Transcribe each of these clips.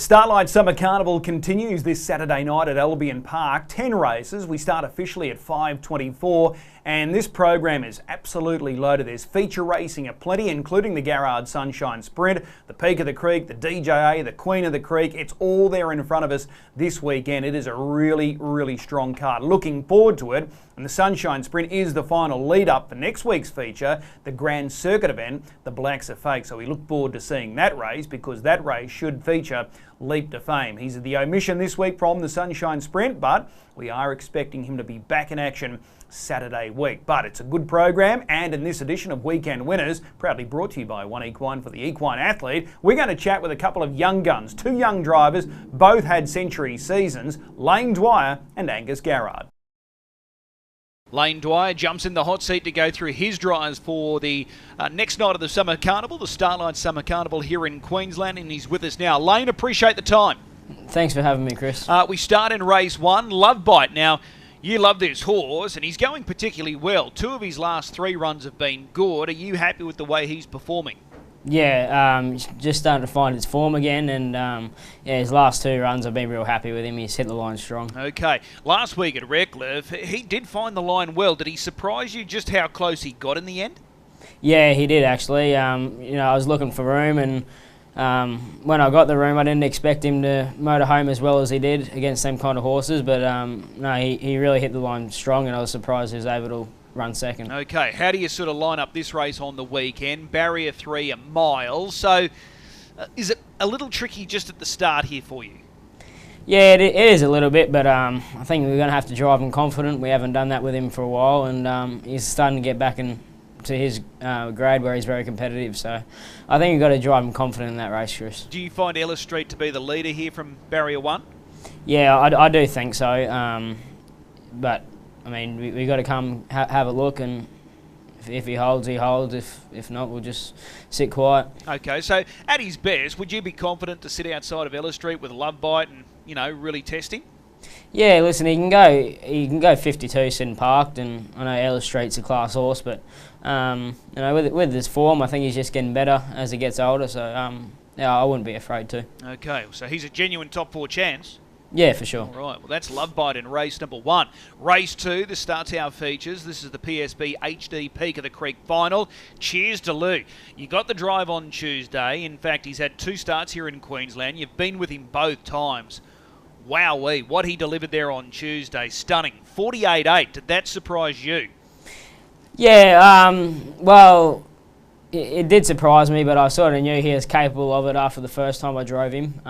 Starlight Summer Carnival continues this Saturday night at Albion Park. 10 races. We start officially at 5:24 and this program is absolutely loaded. There's feature racing aplenty, including the Garrard Sunshine Sprint, the Peak of the Creek, the DJA, the Queen of the Creek. It's all there in front of us this weekend. It is a really strong card. Looking forward to it. And the Sunshine Sprint is the final lead-up for next week's feature, the Grand Circuit event, the Blacks Are Fake. So we look forward to seeing that race because that race should feature Leap to Fame. He's the omission this week from the Sunshine Sprint, but we are expecting him to be back in action Saturday week. But it's a good program, and in this edition of Weekend Winners, proudly brought to you by 1Equine for the equine athlete, we're going to chat with a couple of young guns, two young drivers, both had century seasons, Layne Dwyer and Angus Garrard. Layne Dwyer jumps in the hot seat to go through his drives for the next night of the Summer Carnival, the Starlight Summer Carnival here in Queensland, and he's with us now. Layne, appreciate the time. Thanks for having me, Chris. We start in race one, Love Bite. Now, you love this horse, and he's going particularly well. Two of his last three runs have been good. Are you happy with the way he's performing? Yeah, just starting to find his form again, and yeah, his last two runs I've been real happy with him. He's hit the line strong. Okay, last week at Redcliffe, he did find the line well. Did he surprise you just how close he got in the end? Yeah, he did actually. I was looking for room, and when I got the room, I didn't expect him to motor home as well as he did against them kind of horses, but no, he really hit the line strong, and I was surprised he was able to run second. Okay, how do you sort of line up this race on the weekend? Barrier 3 a mile, so is it a little tricky just at the start here for you? Yeah, it is a little bit, but I think we're going to have to drive him confident. We haven't done that with him for a while, and he's starting to get back into his grade where he's very competitive, so I think you've got to drive him confident in that race, Chris. Do you find Ellis Street to be the leader here from Barrier 1? Yeah, I do think so, but I mean, we got to come have a look, and if he holds, he holds. If not, we'll just sit quiet. Okay, so at his best, would you be confident to sit outside of Ellis Street with Love Bite and really test him? Yeah, listen, he can go 52 sitting parked, and I know Ellis Street's a class horse, but with his form, I think he's just getting better as he gets older. So yeah, I wouldn't be afraid to. Okay, so he's a genuine top 4 chance. Yeah, for sure. All right, well, that's Love Bite in race number 1. Race 2, the starts our features. This is the PSB HD Peak of the Creek final. Cheers to Lou. You got the drive on Tuesday. In fact, he's had 2 starts here in Queensland. You've been with him both times. Wowee, what he delivered there on Tuesday. Stunning. 48.8. Did that surprise you? Yeah, well, it did surprise me, but I sort of knew he was capable of it after the first time I drove him.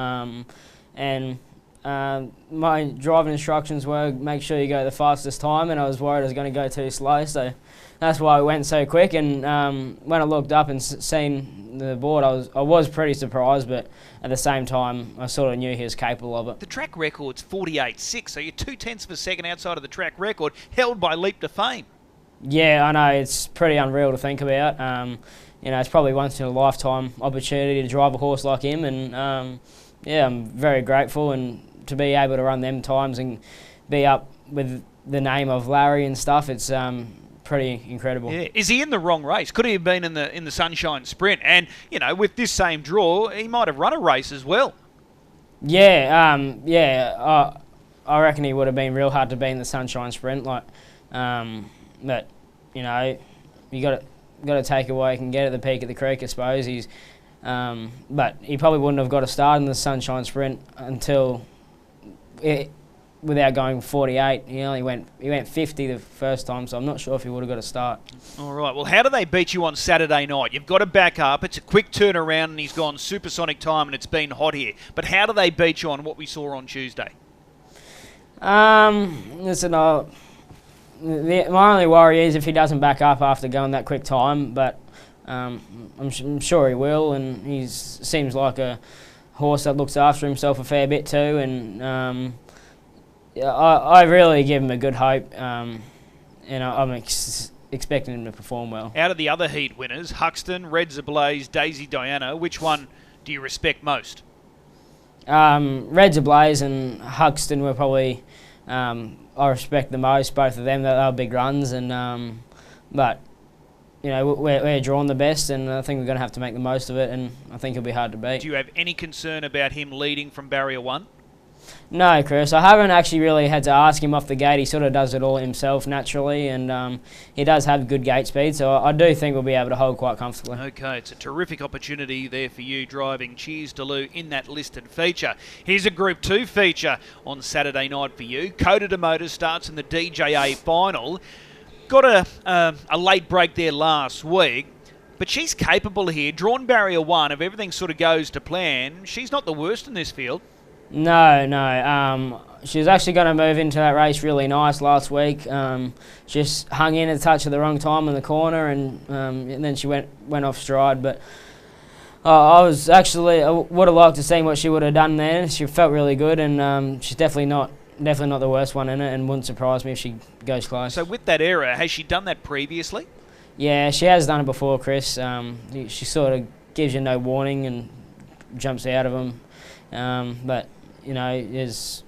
My driving instructions were make sure you go the fastest time, and I was worried I was going to go too slow, so that's why I went so quick. And when I looked up and seen the board, I was pretty surprised, but at the same time I sort of knew he was capable of it. The track record's 48.6, so you're 0.2 of a second outside of the track record, held by Leap to Fame. Yeah, I know, it's pretty unreal to think about. It's probably once in a lifetime opportunity to drive a horse like him, and yeah, I'm very grateful, and to be able to run them times and be up with the name of Larry and stuff, it's pretty incredible. Yeah. Is he in the wrong race? Could he have been in the Sunshine Sprint? And with this same draw, he might have run a race as well. Yeah, I reckon he would have been real hard to be in the Sunshine Sprint. But you got to take away he can get at the Peak of the Creek, I suppose. But he probably wouldn't have got a start in the Sunshine Sprint until without going 48. He went 50 the first time, so I'm not sure if he would have got a start. All right, well, how do they beat you on Saturday night? You've got to back up. It's a quick turnaround, and he's gone supersonic time, and it's been hot here. But how do they beat you on what we saw on Tuesday? Listen, my only worry is if he doesn't back up after going that quick time, but I'm sure he will, and he seems like a horse that looks after himself a fair bit too, and I really give him a good hope, and I'm expecting him to perform well. Out of the other heat winners, Huxton, Reds Ablaze, Daisy Diana, which one do you respect most? Reds Ablaze and Huxton were probably I respect the most, both of them. They were big runs, and but you know, we're drawn the best, and I think we're going to have to make the most of it, and I think it'll be hard to beat. Do you have any concern about him leading from barrier 1? No, Chris. I haven't actually really had to ask him off the gate. He sort of does it all himself naturally, and he does have good gate speed, so I do think we'll be able to hold quite comfortably. Okay, it's a terrific opportunity there for you driving Cheers Delou in that listed feature. Here's a Group 2 feature on Saturday night for you. Coda de Motors starts in the DJA final. Got a late break there last week, but she's capable here. Drawn barrier 1, if everything sort of goes to plan, she's not the worst in this field. No. She was actually going to move into that race really nice last week. Just hung in a touch at the wrong time in the corner, and then she went off stride. But I would have liked to see what she would have done there. She felt really good, and she's definitely not the worst one in it, and wouldn't surprise me if she goes close. So with that error, has she done that previously? Yeah, she has done it before, Chris. She sort of gives you no warning and jumps out of them. But you know, there's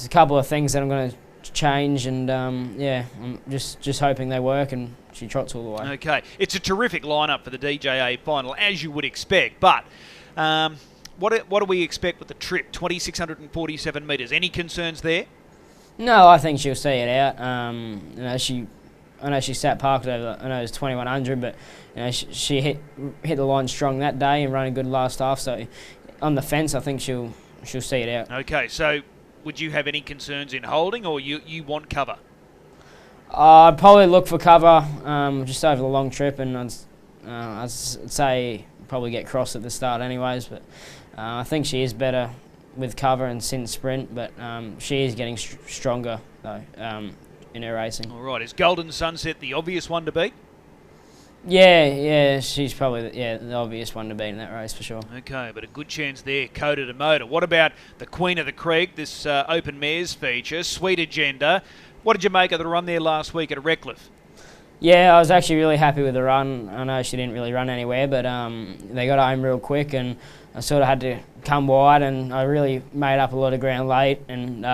a couple of things that I'm going to change, and I'm just hoping they work and she trots all the way. Okay, it's a terrific lineup for the DJA final, as you would expect. But what do we expect with the trip? 2,647 metres. Any concerns there? No, I think she'll see it out. I know she sat parked over. I know it was 2,100, but you know she hit the line strong that day and ran a good last half. So on the fence, I think she'll see it out. Okay, so would you have any concerns in holding, or you want cover? I'd probably look for cover just over the long trip, and I'd say probably get crossed at the start anyways. But I think she is better with cover and since sprint, but she is getting stronger though in her racing. All right, is Golden Sunset the obvious one to beat? Yeah, she's probably the obvious one to beat in that race for sure. Okay, but a good chance there, Coda de Motor. What about the Queen of the Creek, this open mares feature, Sweet Agenda? What did you make of the run there last week at Redcliffe? Yeah, I was actually really happy with the run. I know she didn't really run anywhere, but they got home real quick, and I sort of had to come wide, and I really made up a lot of ground late, and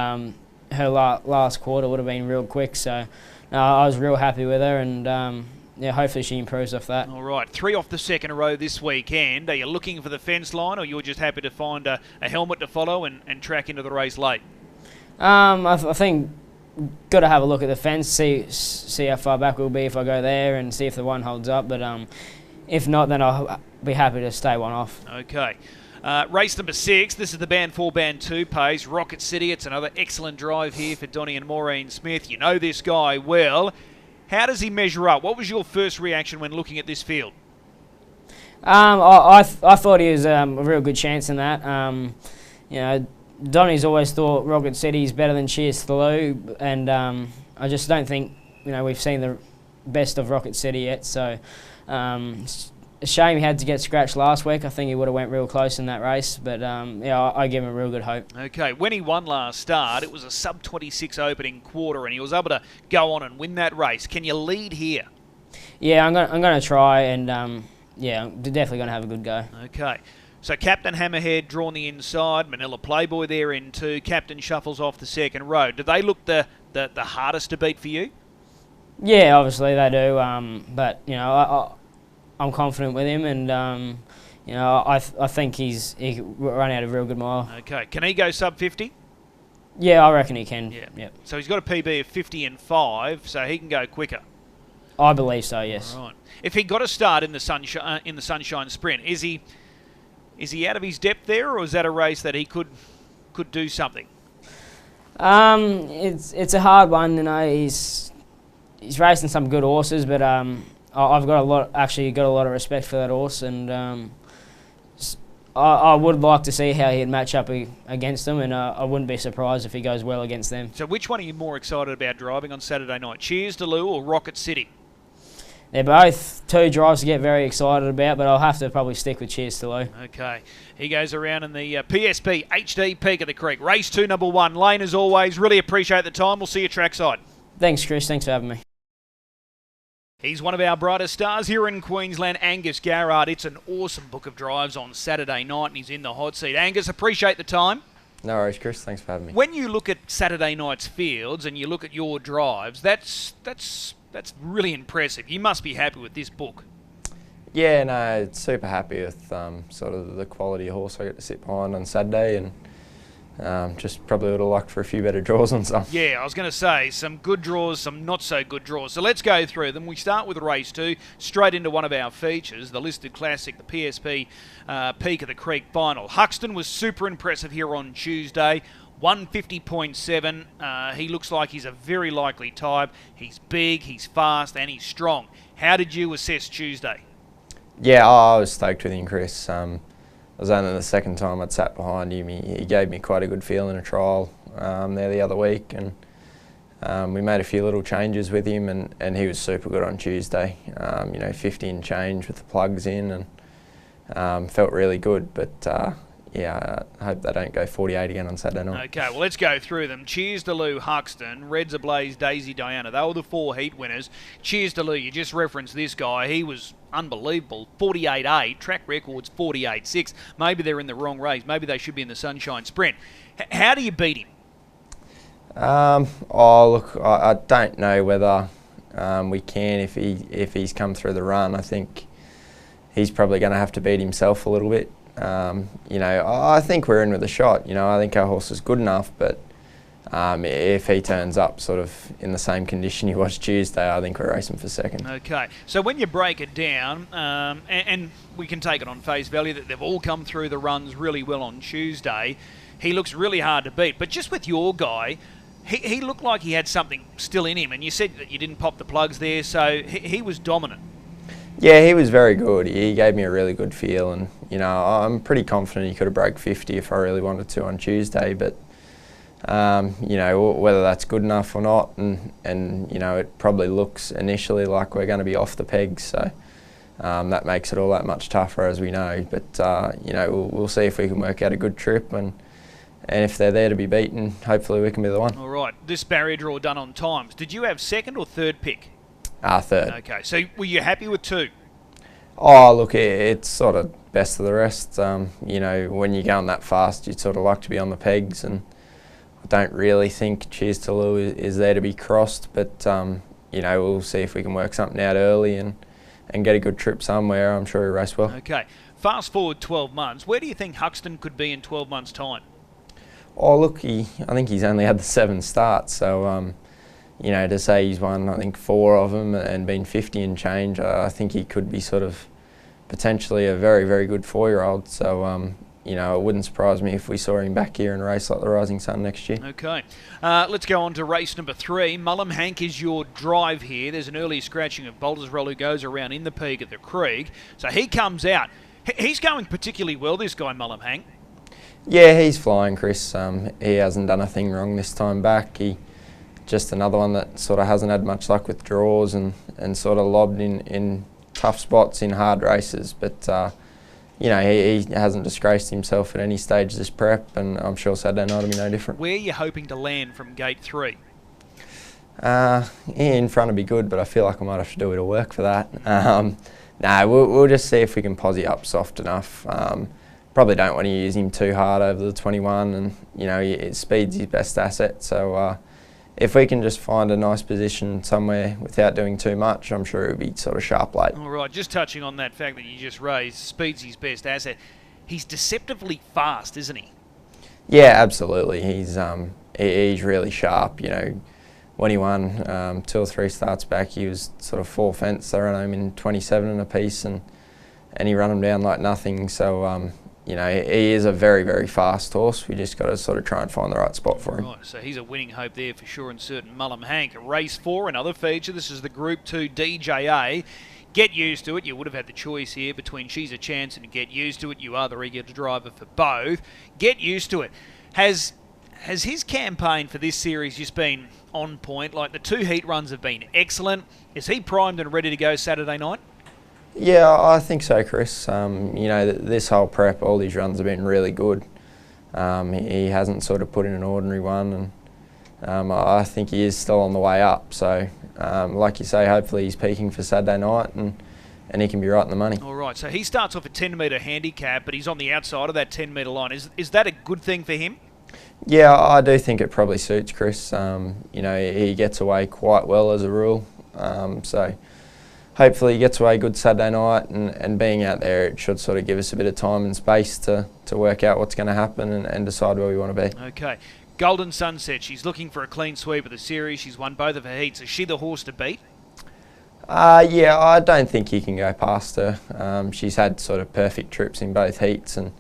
her last quarter would have been real quick, so I was real happy with her, and hopefully she improves off that. All right, 3 off the second row this weekend. Are you looking for the fence line, or you're just happy to find a helmet to follow and track into the race late? I think got to have a look at the fence, see how far back we'll be if I go there, and see if the one holds up. But if not, then I'll be happy to stay one off. Okay. Race number 6, this is the Band 4, Band 2 pace, Rocket City. It's another excellent drive here for Donnie and Maureen Smith. You know this guy well. How does he measure up? What was your first reaction when looking at this field? I thought he was a real good chance in that. Donnie's always thought Rocket City's better than Cheers Delou, and I just don't think we've seen the best of Rocket City yet. So it's a shame he had to get scratched last week. I think he would have went real close in that race, but I give him a real good hope. Okay, when he won last start, it was a sub-26 opening quarter, and he was able to go on and win that race. Can you lead here? Yeah, I'm going to try, and I'm definitely going to have a good go. Okay. So Captain Hammerhead drawn the inside, Manila Playboy there in 2, Captain shuffles off the second row. Do they look the hardest to beat for you? Yeah, obviously they do, but I'm confident with him, and I think he run out a real good mile. Okay, can he go sub 50? Yeah, I reckon he can. Yeah. Yep. So he's got a PB of 50 and 5, so he can go quicker. I believe so. Yes. All right. If he got a start in the Sunshine Sprint, is he out of his depth there, or is that a race that he could do something? It's a hard one. He's racing some good horses, but I've got a lot of respect for that horse, and I would like to see how he'd match up against them, and I wouldn't be surprised if he goes well against them. So which one are you more excited about driving on Saturday night, Cheers Delou or Rocket City? They're both two drives to get very excited about, but I'll have to probably stick with Cheers Delou. Okay. He goes around in the PSP HD Peak of the Creek. Race 2, number 1. Layne, as always, really appreciate the time. We'll see you trackside. Thanks, Chris. Thanks for having me. He's one of our brightest stars here in Queensland, Angus Garrard. It's an awesome book of drives on Saturday night, and he's in the hot seat. Angus, appreciate the time. No worries, Chris. Thanks for having me. When you look at Saturday night's fields and you look at your drives, that's That's really impressive. You must be happy with this book. Yeah, no, super happy with sort of the quality of horse I get to sit behind on Saturday, and just probably would have liked for a few better draws on some. Yeah, I was going to say, some good draws, some not so good draws. So let's go through them. We start with race 2, straight into one of our features, the listed classic, the PSP Peak of the Creek final. Huxton was super impressive here on Tuesday. 150.7. He looks like he's a very likely type. He's big, he's fast, and he's strong. How did you assess Tuesday? Yeah, I was stoked with him, Chris. It was only the second time I'd sat behind him. He gave me quite a good feel in a trial there the other week, and we made a few little changes with him, and he was super good on Tuesday. 50 and change with the plugs in, and felt really good. But yeah, I hope they don't go 48 again on Saturday night. Okay, well, let's go through them. Cheers to Lou Huxton, Reds Ablaze, Daisy Diana. They were the 4 heat winners. Cheers to Lou. You just referenced this guy. He was unbelievable. 48.8. Track record's 48.6. Maybe they're in the wrong race. Maybe they should be in the Sunshine Sprint. How do you beat him? Look, I don't know whether we can if he's come through the run. I think he's probably going to have to beat himself a little bit. I think we're in with a shot. I think our horse is good enough, but if he turns up sort of in the same condition he was Tuesday, I think we're racing for second. Okay, so when you break it down, and we can take it on face value that they've all come through the runs really well on Tuesday, he looks really hard to beat. But just with your guy, he looked like he had something still in him, and you said that you didn't pop the plugs there, so he was dominant. Yeah, he was very good. He gave me a really good feel, and I'm pretty confident he could have broke 50 if I really wanted to on Tuesday. But whether that's good enough or not, and it probably looks initially like we're going to be off the pegs, so that makes it all that much tougher, as we know. But we'll see if we can work out a good trip, and if they're there to be beaten, hopefully we can be the one. All right, this barrier draw done on times. Did you have second or third pick? Third. Okay, so were you happy with 2? Oh, look, it's sort of best of the rest. When you're going that fast, you'd sort of like to be on the pegs, and I don't really think Cheers to Lou is there to be crossed, but we'll see if we can work something out early and get a good trip somewhere. I'm sure he'll race well. Okay, fast forward 12 months. Where do you think Huxton could be in 12 months' time? Oh, look, I think he's only had the 7 starts, so to say he's won, I think 4 of them and been 50 and change, I think he could be sort of potentially a very, very good 4-year-old. So, it wouldn't surprise me if we saw him back here and race like the Rising Sun next year. Okay, let's go on to race number 3. Mullum Hank is your drive here. There's an early scratching of Baldersroll who goes around in the peak at the Creek. So he comes out. He's going particularly well, this guy, Mullum Hank. Yeah, he's flying, Chris. He hasn't done a thing wrong this time back. Just another one that sort of hasn't had much luck with draws and sort of lobbed in tough spots in hard races. But, he hasn't disgraced himself at any stage this prep, and I'm sure Saturday night will be no different. Where are you hoping to land from gate 3? In front would be good, but I feel like I might have to do a bit of work for that. We'll just see if we can posse up soft enough. Probably don't want to use him too hard over the 21, and, speed's his best asset. So, if we can just find a nice position somewhere without doing too much, I'm sure it'll be sort of sharp late. All right, just touching on that fact that you just raised, speed's his best asset. He's deceptively fast, isn't he? Yeah, absolutely. He's really sharp. When he won 2 or 3 starts back, he was sort of 4 fence. They ran him in 27 and a piece, and he ran him down like nothing. So, he is a very, very fast horse. We just got to sort of try and find the right spot for him. Right, so he's a winning hope there for sure and certain. Mullum Hank, race 4, another feature. This is the Group 2 DJA. Get used to it. You would have had the choice here between She's a Chance and Get Used to It. You are the regular driver for both. Get used to it. Has his campaign for this series just been on point? Like the 2 heat runs have been excellent. Is he primed and ready to go Saturday night? Yeah, I think so, Chris. This whole prep, all these runs have been really good. He hasn't sort of put in an ordinary one, and I think he is still on the way up. So, like you say, hopefully he's peaking for Saturday night, and he can be right in the money. All right, so he starts off a 10-metre handicap, but he's on the outside of that 10-metre line. Is that a good thing for him? Yeah, I do think it probably suits Chris. He gets away quite well as a rule. So hopefully he gets away good Saturday night, and being out there, it should sort of give us a bit of time and space to work out what's going to happen and decide where we want to be. Okay. Golden Sunset, she's looking for a clean sweep of the series. She's won both of her heats. Is she the horse to beat? Yeah, I don't think he can go past her. She's had sort of perfect trips in both heats and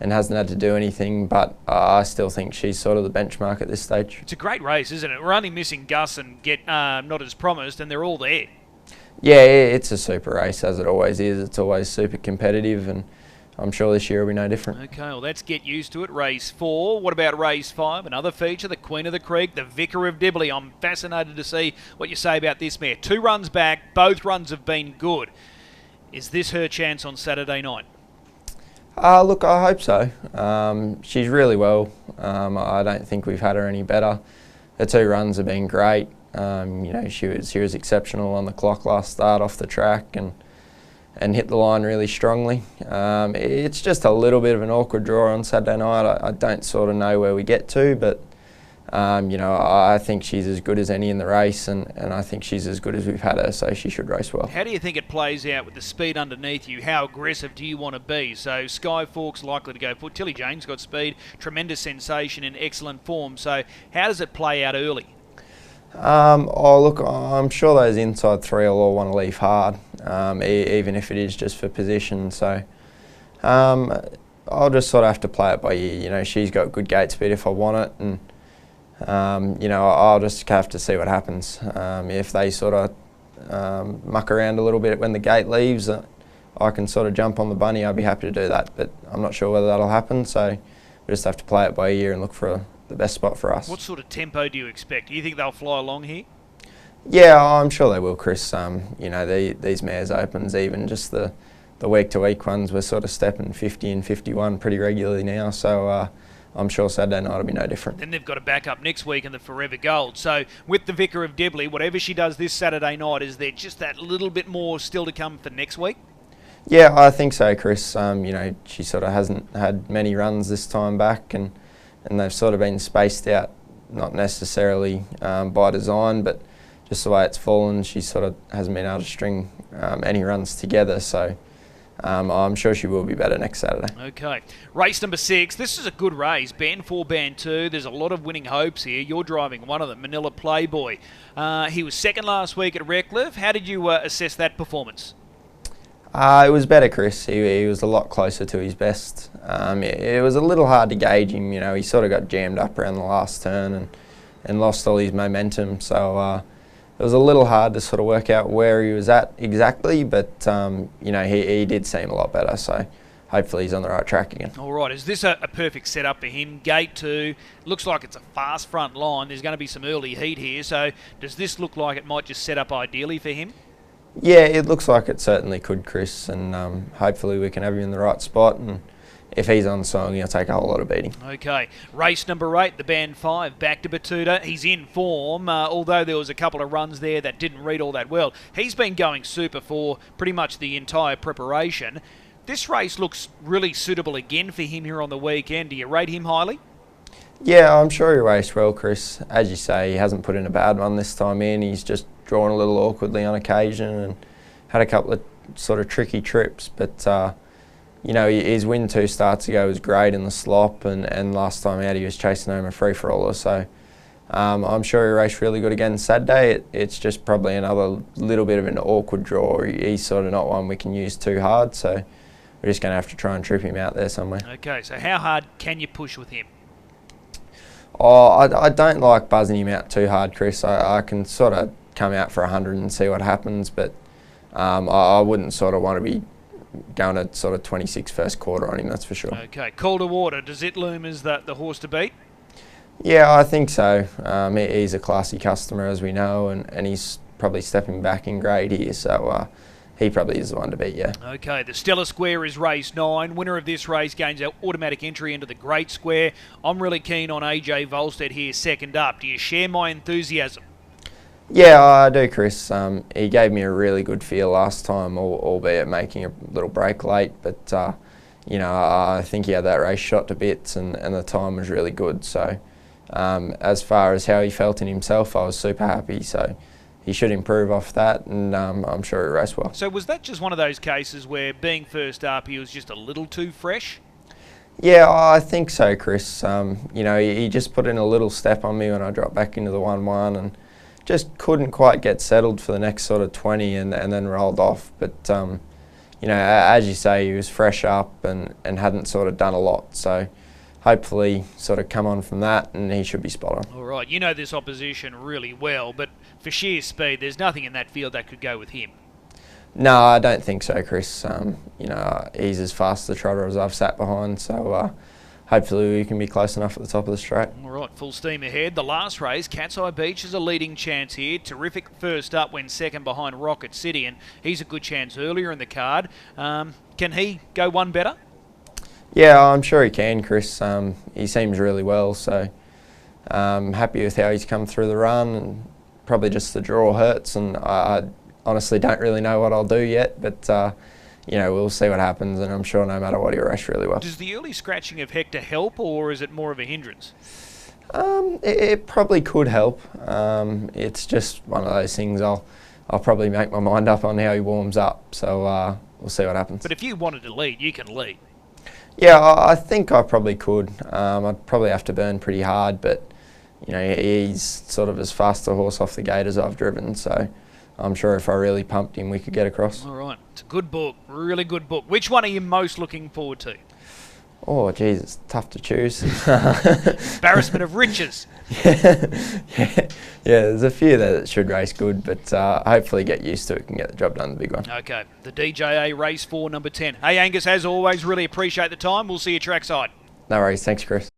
hasn't had to do anything, but I still think she's sort of the benchmark at this stage. It's a great race, isn't it? We're only missing Gus and Get Not As Promised, and they're all there. Yeah, it's a super race, as it always is. It's always super competitive, and I'm sure this year will be no different. Okay, well, let's get used to it. Race 4. What about race 5? Another feature, the Queen of the Creek, the Vicar of Dibley. I'm fascinated to see what you say about this mare. 2 runs back. Both runs have been good. Is this her chance on Saturday night? Look, I hope so. She's really well. I don't think we've had her any better. Her 2 runs have been great. She was exceptional on the clock last start off the track and hit the line really strongly. It's just a little bit of an awkward draw on Saturday night. I don't sort of know where we get to, but I think she's as good as any in the race, and I think she's as good as we've had her, so she should race well. How do you think it plays out with the speed underneath you? How aggressive do you want to be? So Sky Fork's likely to go for Tilly Jane's got speed, tremendous sensation in excellent form. So how does it play out early? Look, I'm sure those inside 3 will all want to leave hard, even if it is just for position. So I'll just sort of have to play it by ear. She's got good gate speed if I want it, and I'll just have to see what happens. If they sort of muck around a little bit when the gate leaves, I can sort of jump on the bunny. I'd be happy to do that, but I'm not sure whether that'll happen. So we just have to play it by ear and look for the best spot for us. What sort of tempo do you expect? Do you think they'll fly along here? Yeah, I'm sure they will, Chris. These mares opens, even just the week-to-week ones, we're sort of stepping 50 and 51 pretty regularly now. So I'm sure Saturday night will be no different. Then they've got to back up next week in the Forever Gold. So with the Vicar of Dibley, whatever she does this Saturday night, is there just that little bit more still to come for next week? Yeah, I think so, Chris. She sort of hasn't had many runs this time back, and they've sort of been spaced out, not necessarily by design, but just the way it's fallen. She sort of hasn't been able to string any runs together, so I'm sure she will be better next Saturday. Okay. Race number 6. This is a good race. Band 4, Band 2. There's a lot of winning hopes here. You're driving one of them, Manila Playboy. He was second last week at Redcliffe. How did you assess that performance? It was better, Chris. He was a lot closer to his best. It was a little hard to gauge him. He sort of got jammed up around the last turn and lost all his momentum. So it was a little hard to sort of work out where he was at exactly. But he did seem a lot better. So hopefully he's on the right track again. All right. Is this a perfect setup for him? Gate 2 looks like it's a fast front line. There's going to be some early heat here. So does this look like it might just set up ideally for him? Yeah, it looks like it certainly could, Chris, and hopefully we can have him in the right spot, and if he's on song, he'll take a whole lot of beating. Okay, race number 8, the Band 5, back to Batuta. He's in form, although there was a couple of runs there that didn't read all that well. He's been going super for pretty much the entire preparation. This race looks really suitable again for him here on the weekend. Do you rate him highly? Yeah, I'm sure he raced well, Chris. As you say, he hasn't put in a bad one this time in. He's just drawn a little awkwardly on occasion and had a couple of sort of tricky trips. But, his win 2 starts ago was great in the slop, and last time out he was chasing home a free-for-aller. So I'm sure he raced really good again Saturday. It's just probably another little bit of an awkward draw. He's sort of not one we can use too hard, so we're just going to have to try and trip him out there somewhere. Okay, so how hard can you push with him? I don't like buzzing him out too hard, Chris. I can sort of come out for 100 and see what happens, but I wouldn't sort of want to be going to sort of 26 first quarter on him, that's for sure. Okay, Calder Water, does it loom as the horse to beat? Yeah, I think so. He's a classy customer, as we know, and he's probably stepping back in grade here, so he probably is the one to beat, yeah. Okay, the Stella Square is race 9. Winner of this race gains an automatic entry into the Great Square. I'm really keen on AJ Volstead here, second up. Do you share my enthusiasm? Yeah, I do, Chris. He gave me a really good feel last time, albeit making a little break late. But, I think he had that race shot to bits and the time was really good. So as far as how he felt in himself, I was super happy. So, he should improve off that, and I'm sure he'll race well. So was that just one of those cases where being first up he was just a little too fresh? Yeah, I think so, Chris. You know, he just put in a little step on me when I dropped back into the 1-1 and just couldn't quite get settled for the next sort of 20 and then rolled off. But, you know, as you say, he was fresh up and hadn't sort of done a lot. So hopefully sort of come on from that and he should be spot on. All right, you know this opposition really well, but for sheer speed, there's nothing in that field that could go with him. No, I don't think so, Chris. You know, he's as fast a trotter as I've sat behind, so hopefully we can be close enough at the top of the straight. All right, full steam ahead. The last race, Cat's Eye Beach is a leading chance here. Terrific first up when second behind Rocket City, and he's a good chance earlier in the card. Can he go one better? Yeah, I'm sure he can, Chris. He seems really well, so I'm happy with how he's come through the run, and probably just the draw hurts, and I honestly don't really know what I'll do yet, but you know, we'll see what happens, and I'm sure no matter what, he'll race really well. Does the early scratching of Hector help, or is it more of a hindrance? It probably could help. It's just one of those things. I'll probably make my mind up on how he warms up, so we'll see what happens. But if you wanted to lead, you can lead. Yeah, I think I probably could. I'd probably have to burn pretty hard, but you know, he's sort of as fast a horse off the gate as I've driven, so I'm sure if I really pumped him, we could get across. All right. It's a good book. Really good book. Which one are you most looking forward to? Oh, geez, it's tough to choose. Embarrassment of riches. Yeah, there's a few that should race good, but hopefully get used to it and get the job done, the big one. Okay. The DJA Race 4, number 10. Hey, Angus, as always, really appreciate the time. We'll see you trackside. No worries. Thanks, Chris.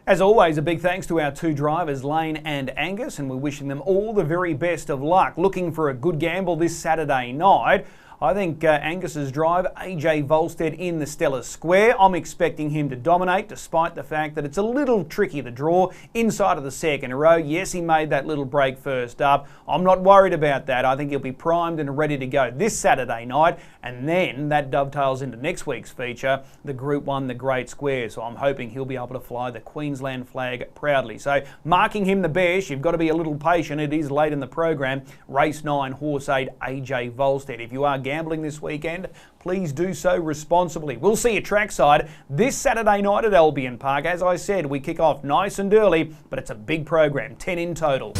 As always, a big thanks to our two drivers, Layne and Angus, and we're wishing them all the very best of luck. Looking for a good gamble this Saturday night. I think Angus's drive, AJ Volstead in the Stella Square. I'm expecting him to dominate despite the fact that it's a little tricky to draw inside of the second row. Yes, he made that little break first up. I'm not worried about that. I think he'll be primed and ready to go this Saturday night, and then that dovetails into next week's feature, the Group 1, the Great Square. So I'm hoping he'll be able to fly the Queensland flag proudly. So marking him the best, you've got to be a little patient. It is late in the program. Race 9, Horse 8, AJ Volstead. If you are gambling this weekend, please do so responsibly. We'll see you trackside this Saturday night at Albion Park. As I said, we kick off nice and early, but it's a big program, 10 in total.